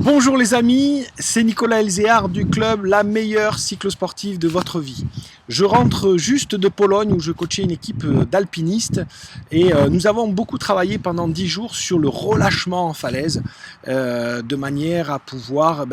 Bonjour les amis, c'est Nicolas Elzéar du club La Meilleure Cyclosportive de votre vie. Je rentre juste de Pologne où je coachais une équipe d'alpinistes et nous avons beaucoup travaillé pendant 10 jours sur le relâchement en falaise de manière à pouvoir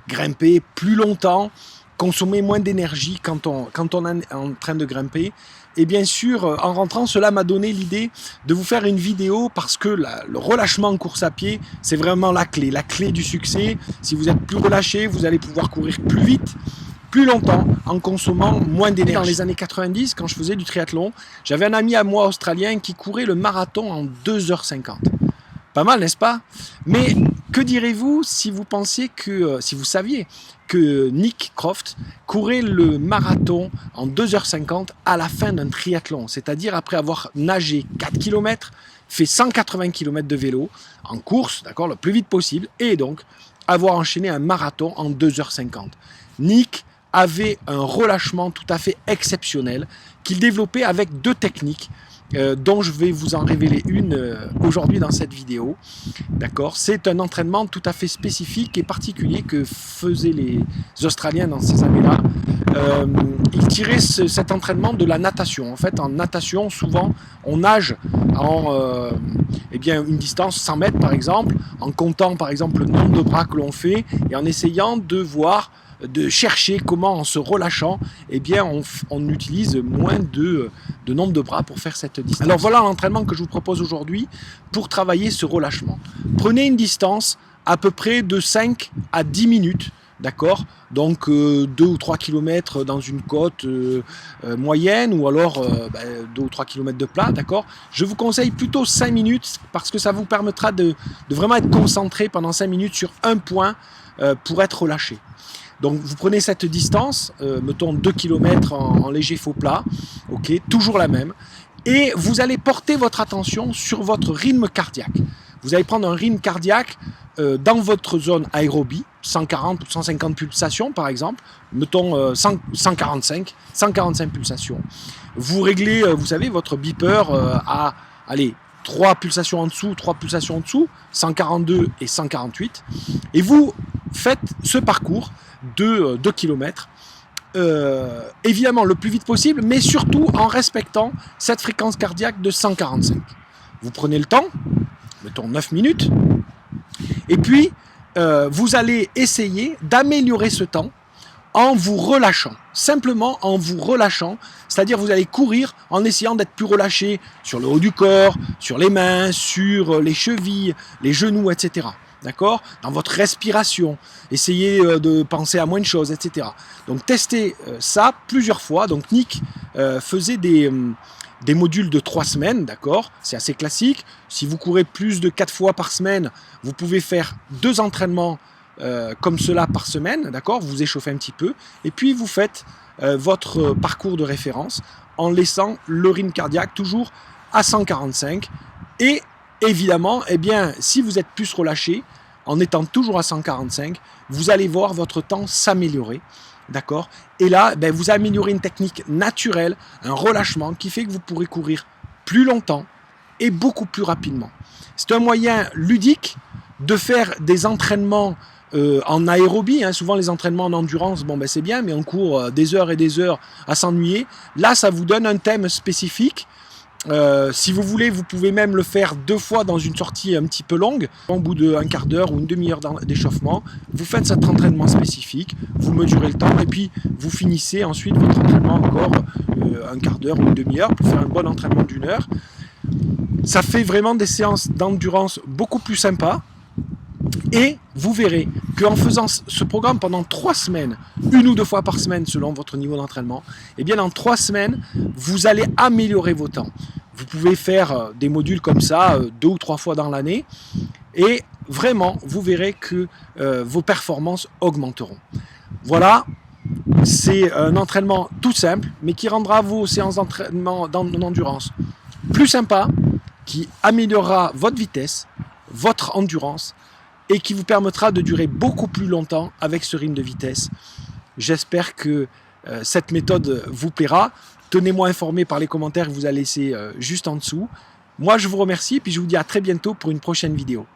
grimper plus longtemps, consommer moins d'énergie quand on est en train de grimper. Et bien sûr, en rentrant, cela m'a donné l'idée de vous faire une vidéo parce que le relâchement en course à pied, c'est vraiment la clé du succès. Si vous êtes plus relâché, vous allez pouvoir courir plus vite, plus longtemps, en consommant moins d'énergie. Dans les années 90, quand je faisais du triathlon, j'avais un ami à moi australien qui courait le marathon en 2h50. Pas mal, n'est-ce pas? Mais que direz-vous si vous pensiez que, si vous saviez que Nick Croft courait le marathon en 2h50 à la fin d'un triathlon, c'est-à-dire après avoir nagé 4 km, fait 180 km de vélo en course, d'accord, le plus vite possible, et donc avoir enchaîné un marathon en 2h50. Nick avait un relâchement tout à fait exceptionnel qu'il développait avec deux techniques dont je vais vous en révéler une aujourd'hui dans cette vidéo. D'accord, c'est un entraînement tout à fait spécifique et particulier que faisaient les Australiens dans ces années-là. Ils tiraient cet entraînement de la natation. En fait, en natation, souvent, on nage en une distance 100 mètres par exemple, en comptant par exemple le nombre de bras que l'on fait et en essayant de chercher comment en se relâchant, on utilise moins de nombre de bras pour faire cette distance. Alors voilà l'entraînement que je vous propose aujourd'hui pour travailler ce relâchement. Prenez une distance à peu près de 5 à 10 minutes, d'accord? Donc 2 ou 3 km dans une côte moyenne ou alors 2 ou 3 km de plat, d'accord? Je vous conseille plutôt 5 minutes parce que ça vous permettra de vraiment être concentré pendant 5 minutes sur un point pour être relâché. Donc vous prenez cette distance, mettons 2 km en léger faux plat, ok, toujours la même, et vous allez porter votre attention sur votre rythme cardiaque. Vous allez prendre un rythme cardiaque dans votre zone aérobie, 140 ou 150 pulsations par exemple, mettons 145 pulsations. Vous réglez, vous savez, votre beeper à, 3 pulsations en dessous, 3 pulsations en dessous, 142 et 148, et vous faites ce parcours de 2 km, évidemment le plus vite possible, mais surtout en respectant cette fréquence cardiaque de 145. Vous prenez le temps, mettons 9 minutes, et puis vous allez essayer d'améliorer ce temps en vous relâchant, simplement en vous relâchant, c'est-à-dire vous allez courir en essayant d'être plus relâché sur le haut du corps, sur les mains, sur les chevilles, les genoux, etc. D'accord? Dans votre respiration, essayez de penser à moins de choses, etc. Donc testez ça plusieurs fois. Donc Nick faisait des modules de 3 semaines, d'accord? C'est assez classique. Si vous courez plus de 4 fois par semaine, vous pouvez faire 2 entraînements comme cela par semaine, d'accord? Vous échauffez un petit peu et puis vous faites votre parcours de référence en laissant le rythme cardiaque toujours à 145 et évidemment, si vous êtes plus relâché, en étant toujours à 145, vous allez voir votre temps s'améliorer, d'accord? Et là, vous améliorez une technique naturelle, un relâchement qui fait que vous pourrez courir plus longtemps et beaucoup plus rapidement. C'est un moyen ludique de faire des entraînements en aérobie, hein. Souvent les entraînements en endurance, c'est bien, mais on court des heures et des heures à s'ennuyer. Là, ça vous donne un thème spécifique. Si vous voulez, vous pouvez même le faire 2 fois dans une sortie un petit peu longue. Au bout d'un quart d'heure ou une demi-heure d'échauffement, vous faites cet entraînement spécifique, vous mesurez le temps et puis vous finissez ensuite votre entraînement encore un quart d'heure ou une demi-heure pour faire un bon entraînement d'1 heure. Ça fait vraiment des séances d'endurance beaucoup plus sympas. Et vous verrez qu'en faisant ce programme pendant 3 semaines, 1 ou 2 fois par semaine selon votre niveau d'entraînement, en 3 semaines, vous allez améliorer vos temps. Vous pouvez faire des modules comme ça 2 ou 3 fois dans l'année et vraiment, vous verrez que vos performances augmenteront. Voilà, c'est un entraînement tout simple, mais qui rendra vos séances d'entraînement d'endurance plus sympas, qui améliorera votre vitesse, votre endurance, et qui vous permettra de durer beaucoup plus longtemps avec ce rythme de vitesse. J'espère que cette méthode vous plaira. Tenez-moi informé par les commentaires que vous allez laisser juste en dessous. Moi, je vous remercie et puis je vous dis à très bientôt pour une prochaine vidéo.